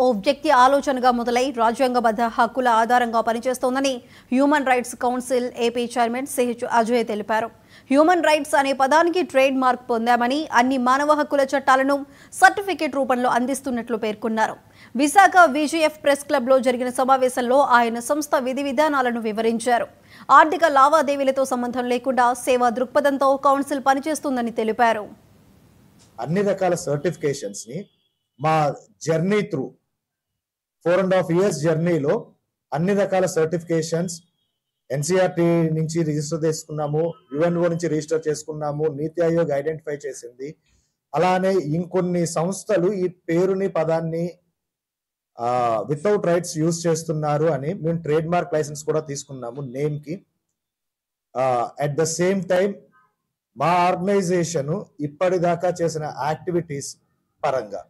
ఓ వ్యక్తి ఆలోచనగా మొదలై రాజ్యాంగబద్ధ హక్కుల ఆధారంగా పనిచేస్తోందని human rights council AP chairman CH Ajay తెలిపారు. హ్యూమన్ రైట్స్ అనే పదానికి ట్రేడ్ మార్క్ పొందామని, అన్ని మానవ హక్కుల చట్టాలను సర్టిఫికెట్ రూపంలో అందిస్తున్నట్లు పేర్కొన్నారు. విశాఖ విజిఎఫ్ ప్రెస్ క్లబ్లో జరిగిన సమావేశంలో ఆయన సంస్థ విధి విధానాలను వివరించారు. ఆర్థిక లావాదేవీలతో సంబంధం లేకుండా సేవా దృక్పథంతో కౌన్సిల్ పనిచేస్తుందని తెలిపారు. అన్ని రకాల సర్టిఫికేషన్స్ ని మా జర్నీ త్రూ 4.5 years జర్నీలో అన్ని రకాల సర్టిఫికేషన్స్ ఎన్సీఆర్టీ నుంచి రిజిస్టర్ చేసుకున్నాము, యుఎన్ఓ నుంచి రిజిస్టర్ చేసుకున్నాము, నీతి ఆయోగ్ ఐడెంటిఫై చేసింది. అలానే ఇంకొన్ని సంస్థలు ఈ పేరుని పదాన్ని వితౌట్ రైట్స్ యూజ్ చేస్తున్నారు అని మేము ట్రేడ్ మార్క్ లైసెన్స్ కూడా తీసుకున్నాము నేమ్ కి. అట్ ద సేమ్ టైం మా ఆర్గనైజేషన్ ఇప్పటిదాకా చేసిన యాక్టివిటీస్ పరంగా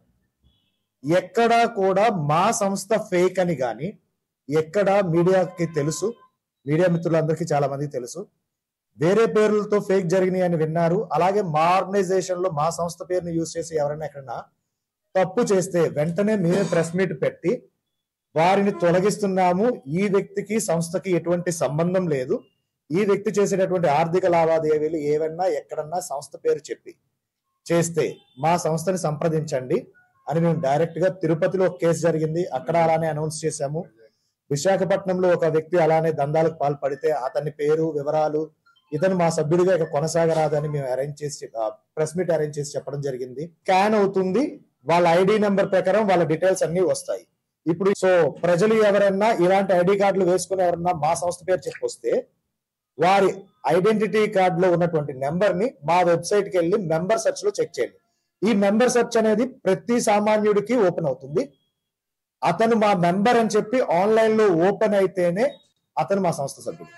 ఎక్కడా కూడా మా సంస్థ ఫేక్ అని కానీ, ఎక్కడ మీడియాకి తెలుసు, మీడియా మిత్రులందరికీ చాలా మందికి తెలుసు, వేరే పేర్లతో ఫేక్ జరిగినాయి అని విన్నారు. అలాగే మా ఆర్గనైజేషన్ లో మా సంస్థ పేరుని యూజ్ చేసి ఎవరైనా ఎక్కడన్నా తప్పు చేస్తే వెంటనే మేమే ప్రెస్ మీట్ పెట్టి వారిని తొలగిస్తున్నాము. ఈ వ్యక్తికి సంస్థకి ఎటువంటి సంబంధం లేదు, ఈ వ్యక్తి చేసేటటువంటి ఆర్థిక లావాదేవీలు ఏవన్నా ఎక్కడన్నా సంస్థ పేరు చెప్పి చేస్తే మా సంస్థని సంప్రదించండి అని మేము డైరెక్ట్ గా తిరుపతిలో ఒక కేసు జరిగింది, అక్కడ అలానే అనౌన్స్ చేశాము. విశాఖపట్నంలో ఒక వ్యక్తి అలానే దందాలకు పాల్పడితే అతని పేరు వివరాలు, ఇతను మా సభ్యుడిగా ఇక కొనసాగరాదని మేము అరేంజ్ చేసి ప్రెస్ మీట్ అరేంజ్ చేసి చెప్పడం జరిగింది. స్కాన్ అవుతుంది, వాళ్ళ ఐడి నెంబర్ ప్రకారం వాళ్ళ డీటెయిల్స్ అన్ని వస్తాయి. ఇప్పుడు ప్రజలు ఎవరన్నా ఇలాంటి ఐడి కార్డులు వేసుకుని ఎవరన్నా మా సంస్థ పేరు చెప్పొస్తే వారి ఐడెంటిటీ కార్డులో ఉన్నటువంటి నెంబర్ ని మా వెబ్సైట్ కి వెళ్ళి మెంబర్ సెర్చ్ లో చెక్ చేయండి. ఈ మెంబర్ సెర్చ్ అనేది ప్రతి సామాన్యుడికి ఓపెన్ అవుతుంది. అతను మా మెంబర్ అని చెప్పి ఆన్లైన్ లో ఓపెన్ అయితేనే అతను మా సంస్థ సభ్యుడు.